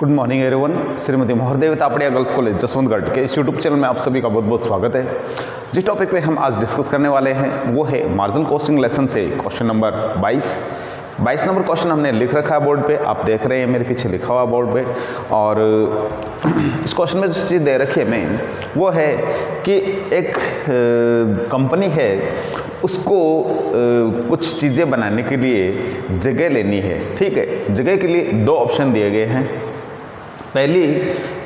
Good morning everyone. Shrimati Mohardev Tapadia girls college Jaswantgarh के इस YouTube channel में आप सभी का बहुत बहुत स्वागत है। जिस टॉपिक पे हम आज डिस्कस करने वाले हैं वो है मार्जिनल कॉस्टिंग लेसन से क्वेश्चन नंबर 22 नंबर क्वेश्चन हमने लिख रखा है बोर्ड पे, आप देख रहे हैं मेरे पीछे लिखा हुआ बोर्ड पे। और इस क्वेश्चन में जो चीज़ दे रखी है मेन वो है कि एक कंपनी है, उसको कुछ चीज़ें बनाने के लिए जगह लेनी है। ठीक है, जगह के लिए दो ऑप्शन दिए गए हैं। पहली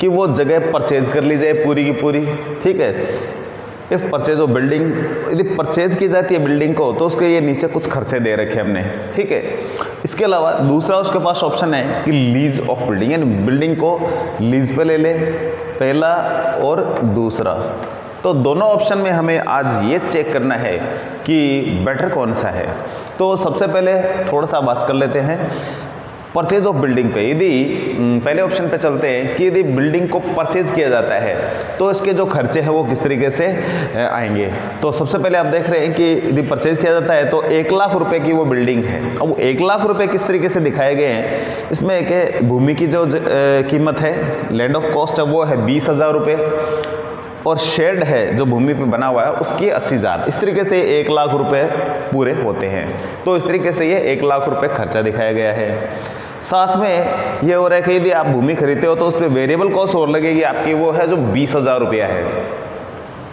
कि वो जगह परचेज कर ली जाए पूरी की पूरी। ठीक है, इफ परचेज ऑफ बिल्डिंग, यदि परचेज की जाती है बिल्डिंग को तो उसके ये नीचे कुछ खर्चे दे रखे हमने। ठीक है, इसके अलावा दूसरा उसके पास ऑप्शन है कि लीज ऑफ बिल्डिंग, यानी बिल्डिंग को लीज पे ले ले, पहला और दूसरा। तो दोनों ऑप्शन में हमें आज ये चेक करना है कि बेटर कौन सा है। तो सबसे पहले थोड़ा सा बात कर लेते हैं परचेज ऑफ बिल्डिंग पे। यदि पहले ऑप्शन पे चलते हैं कि यदि बिल्डिंग को परचेज किया जाता है तो इसके जो खर्चे हैं वो किस तरीके से आएंगे। तो सबसे पहले आप देख रहे हैं कि यदि परचेज किया जाता है तो 1 लाख रुपए की वो बिल्डिंग है। अब 1 लाख रुपए किस तरीके से दिखाए गए हैं, इसमें एक है भूमि की जो कीमत है, लैंड ऑफ कॉस्ट है वो है 20,000 रुपये, और शेड है जो भूमि पे बना हुआ है उसकी 80,000। इस तरीके से 1 लाख रुपए पूरे होते हैं। तो इस तरीके से ये 1 लाख रुपए खर्चा दिखाया गया है। साथ में ये हो रहा है कि यदि आप भूमि खरीदते हो तो उस पर वेरिएबल कॉस्ट और लगेगी आपकी, वो है जो 20,000 रुपया है।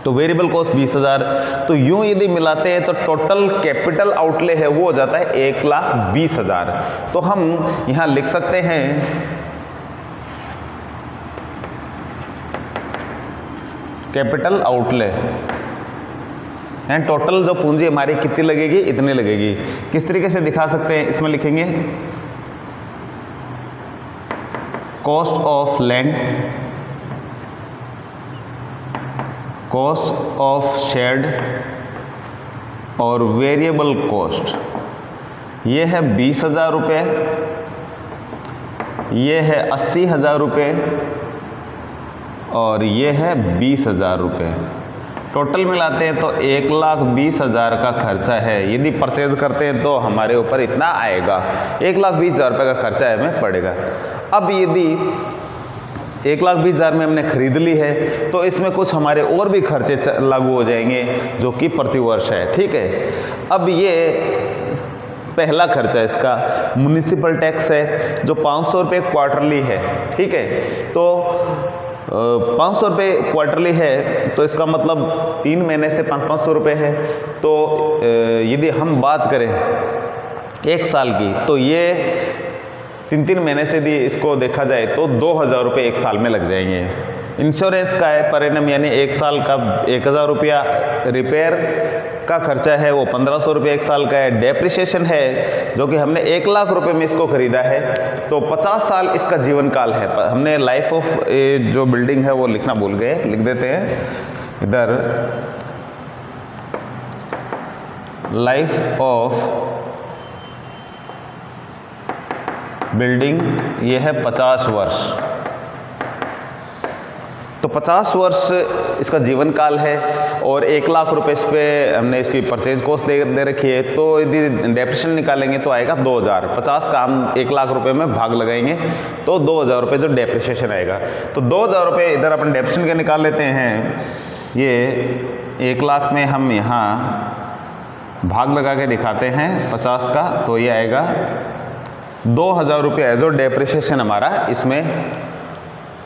तो वेरिएबल कॉस्ट 20,000। तो यूं यदि मिलाते हैं तो टोटल कैपिटल आउटले है वो हो जाता है 1,20,000। तो हम यहाँ लिख सकते हैं कैपिटल आउटले एंड टोटल जो पूंजी हमारी कितनी लगेगी, इतनी लगेगी। किस तरीके से दिखा सकते हैं, इसमें लिखेंगे cost of land, cost of shed और वेरिएबल कॉस्ट। ये है 20,000 रुपये, ये है 80,000 रुपये और ये है 20,000 रुपये। टोटल मिलाते हैं तो 1,20,000 का खर्चा है। यदि परचेज करते हैं तो हमारे ऊपर इतना आएगा, 1,20,000 रुपये का खर्चा हमें पड़ेगा। अब यदि 1,20,000 में हमने खरीद ली है तो इसमें कुछ हमारे और भी खर्चे लागू हो जाएंगे जो कि प्रतिवर्ष है। ठीक है, अब ये पहला खर्चा इसका म्युनिसिपल टैक्स है जो 500 रुपये क्वार्टरली है। ठीक है, तो 500 रुपये क्वार्टरली है तो इसका मतलब 3 महीने से 500 रुपये है। तो यदि हम बात करें 1 साल की तो ये 3 महीने से यदि इसको देखा जाए तो 2,000 रुपये 1 साल में लग जाएंगे। इंश्योरेंस का है पर एनम, यानी 1 साल का 1,000 रुपया। रिपेयर का खर्चा है वो 1,500 रुपये 1 साल का है। डेप्रिसिएशन है जो कि हमने 1 लाख रुपए में इसको खरीदा है तो 50 साल इसका जीवन काल है। हमने लाइफ ऑफ जो बिल्डिंग है वो लिखना भूल गए, लिख देते हैं इधर, लाइफ ऑफ बिल्डिंग ये है 50 वर्ष। तो 50 वर्ष इसका जीवन काल है और 1 लाख रुपए इस पर हमने इसकी परचेज कॉस्ट दे रखी है। तो यदि डेप्रिसिएशन निकालेंगे तो आएगा 2,000। 50 का हम 1 लाख रुपए में भाग लगाएंगे तो 2,000 रुपये जो डेप्रिसिएशन आएगा। तो 2,000 रुपये इधर अपन डेप्रिसिएशन के निकाल लेते हैं। ये 1 लाख में हम यहाँ भाग लगा के दिखाते हैं 50 का, तो ये आएगा 2,000 रुपये है जो डेप्रिसिएशन हमारा इसमें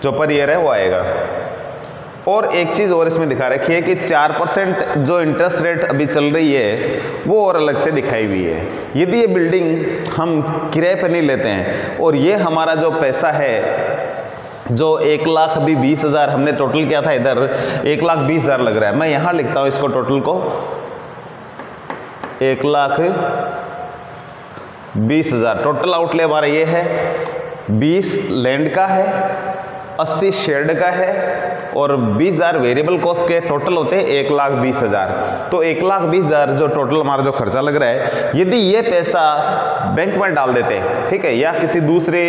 जो पर ईयर है वो आएगा। और एक चीज़ और इसमें दिखा रखी है कि 4% जो इंटरेस्ट रेट अभी चल रही है वो और अलग से दिखाई हुई है। यदि ये बिल्डिंग हम किराए पर नहीं लेते हैं और ये हमारा जो पैसा है जो 1,20,000 हमने टोटल किया था, इधर 1,20,000 लग रहा है। मैं यहाँ लिखता हूँ इसको टोटल को 1,20,000। टोटल आउटले हमारा ये है, 20 लैंड का है, 80 शेड का है और 20,000 वेरिएबल कॉस्ट के टोटल होते हैं 1,20,000। तो 1,20,000 जो टोटल हमारा जो खर्चा लग रहा है, यदि ये पैसा बैंक में डाल देते हैं, ठीक है, या किसी दूसरे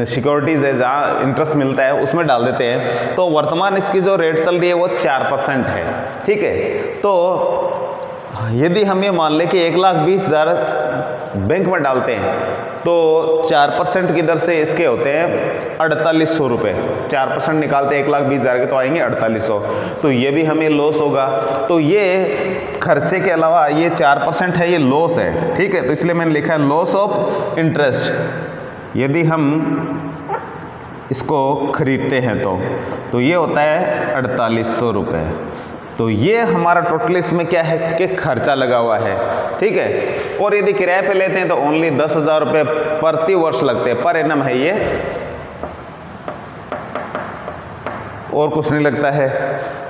सिक्योरिटीज़ है जहाँ इंटरेस्ट मिलता है उसमें डाल देते हैं, तो वर्तमान इसकी जो रेट चल रही है वो 4% है। ठीक है, तो यदि हम ये मान लें कि 1,20,000 बैंक में डालते हैं तो 4% की दर से इसके होते हैं 4800 रुपये। 4% निकालते 1,20,000 के तो आएंगे 4800, तो ये भी हमें लॉस होगा। तो ये खर्चे के अलावा ये 4% है, ये लॉस है, ठीक है। तो इसलिए मैंने लिखा है लॉस ऑफ इंटरेस्ट। यदि हम इसको खरीदते हैं तो ये होता है 4800 रुपये। तो ये हमारा टोटल इसमें क्या है कि खर्चा लगा हुआ है, ठीक है। और यदि किराए पे लेते हैं तो ओनली 10,000 रुपये प्रति वर्ष लगते हैं, पर एनम है ये, और कुछ नहीं लगता है।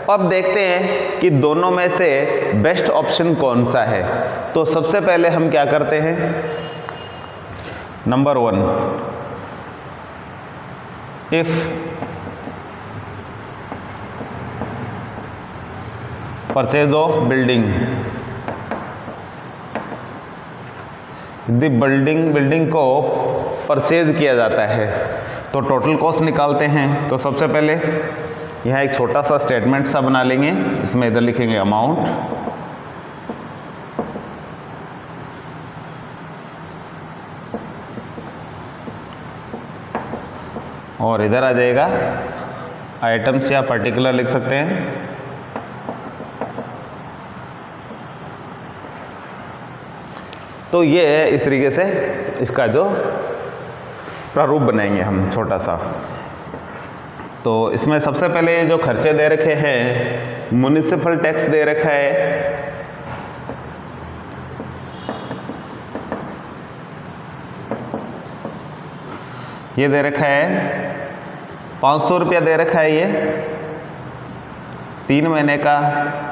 अब देखते हैं कि दोनों में से बेस्ट ऑप्शन कौन सा है। तो सबसे पहले हम क्या करते हैं, number 1, if purchase of building, यदि बिल्डिंग को परचेज किया जाता है तो टोटल कॉस्ट निकालते हैं। तो सबसे पहले यहाँ एक छोटा सा स्टेटमेंट सा बना लेंगे, इसमें इधर लिखेंगे अमाउंट, और इधर आ जाएगा आइटम्स या पर्टिकुलर लिख सकते हैं। तो ये है, इस तरीके से इसका जो प्रारूप बनाएंगे हम छोटा सा। तो इसमें सबसे पहले जो खर्चे दे रखे हैं, म्युनिसिपल टैक्स दे रखा है, ये दे रखा है 500 रुपया दे रखा है ये 3 महीने का।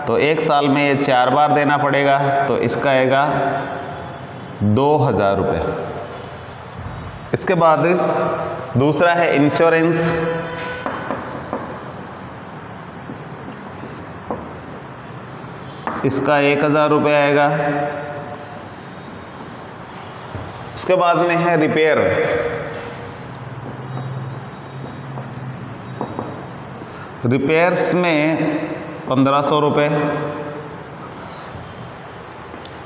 तो 1 साल में ये 4 बार देना पड़ेगा, तो इसका आएगा 2000 रुपये। इसके बाद दूसरा है इंश्योरेंस, इसका 1000 रुपये आएगा। उसके बाद में है रिपेयर, रिपेयर्स में 1500 रुपये।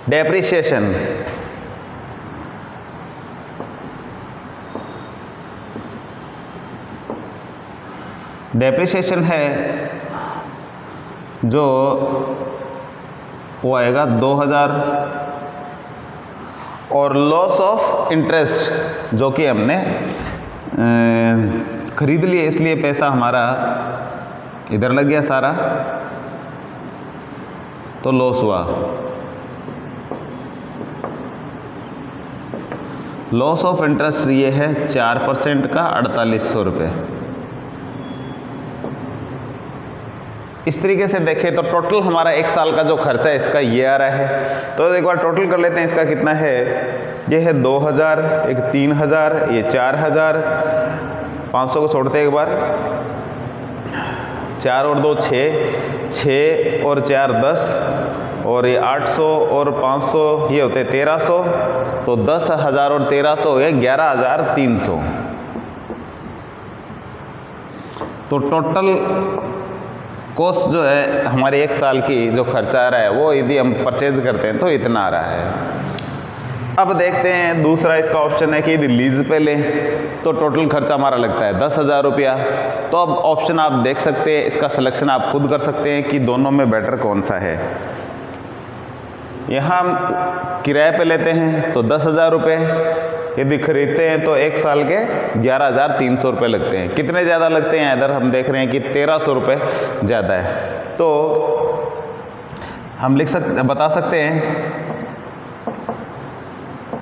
डेप्रिसिएशन, डेप्रिसिएशन है जो वो आएगा 2000। और लॉस ऑफ इंटरेस्ट जो कि हमने खरीद लिए, इसलिए पैसा हमारा इधर लग गया सारा, तो लॉस हुआ। लॉस ऑफ इंटरेस्ट ये है 4% का 4800 रुपये। इस तरीके से देखें तो टोटल हमारा 1 साल का जो खर्चा है इसका ये आ रहा है। तो एक बार टोटल कर लेते हैं, इसका कितना है, ये है 2000, एक 3000, ये 4000, 500 को छोड़ते हैं एक बार, 4 और 2 6, 6 और 4 10, और ये 800 और 500 ये होते 1300, तो 10,000 और 1300 हो गए 11,300। तो टोटल कॉस्ट जो है हमारे 1 साल की जो खर्चा आ रहा है वो यदि हम परचेज करते हैं तो इतना आ रहा है। अब देखते हैं दूसरा इसका ऑप्शन है कि यदि लीज पे लें तो टोटल खर्चा हमारा लगता है 10,000 रुपया। तो अब ऑप्शन आप देख सकते हैं, इसका सिलेक्शन आप खुद कर सकते हैं कि दोनों में बेटर कौन सा है। यहाँ हम किराए पे लेते हैं तो 10,000 रुपये, यदि खरीदते हैं तो 1 साल के 11,300 रुपये लगते हैं। कितने ज़्यादा लगते हैं, इधर हम देख रहे हैं कि 1,300 रुपये ज़्यादा है। तो हम बता सकते हैं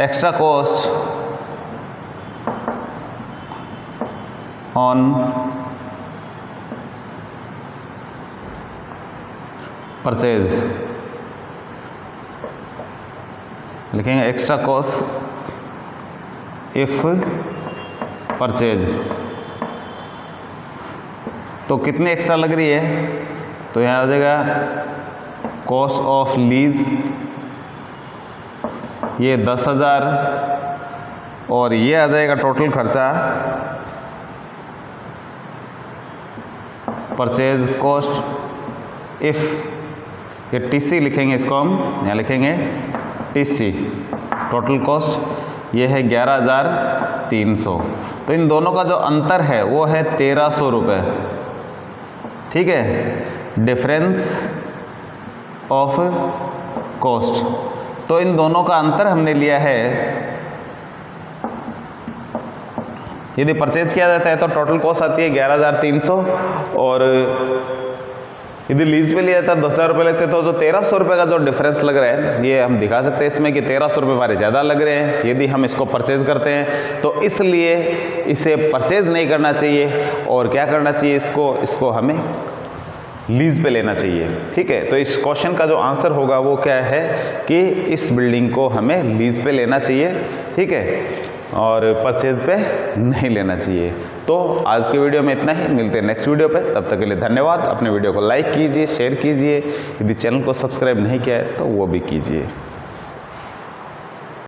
एक्स्ट्रा कॉस्ट ऑन परचेज, लिखेंगे एक्स्ट्रा कॉस्ट इफ परचेज। तो कितनी एक्स्ट्रा लग रही है, तो यहाँ आ जाएगा कॉस्ट ऑफ लीज, ये 10,000, और ये आ जाएगा टोटल खर्चा परचेज कॉस्ट इफ, ये TC लिखेंगे, इसको हम यहाँ लिखेंगे TC, टोटल कॉस्ट ये है 11,300। तो इन दोनों का जो अंतर है वो है 1,300 रुपये। ठीक है, डिफरेंस ऑफ कॉस्ट। तो इन दोनों का अंतर हमने लिया है, यदि परचेज किया जाता है तो टोटल कॉस्ट आती है 11,300, और यदि लीज पे लिया जाता है 10,000 रुपये लगते तो जो 1,300 रुपये का जो डिफरेंस लग रहा है ये हम दिखा सकते हैं इसमें कि 1,300 रुपये हमारे ज़्यादा लग रहे हैं यदि हम इसको परचेज करते हैं। तो इसलिए इसे परचेज नहीं करना चाहिए और क्या करना चाहिए, इसको हमें लीज पे लेना चाहिए। ठीक है, तो इस क्वेश्चन का जो आंसर होगा वो क्या है कि इस बिल्डिंग को हमें लीज पे लेना चाहिए। ठीक है, और परचेज पे नहीं लेना चाहिए। तो आज के वीडियो में इतना ही, मिलते हैं नेक्स्ट वीडियो पे। तब तक के लिए धन्यवाद। अपने वीडियो को लाइक कीजिए, शेयर कीजिए, यदि चैनल को सब्सक्राइब नहीं किया है तो वो भी कीजिए।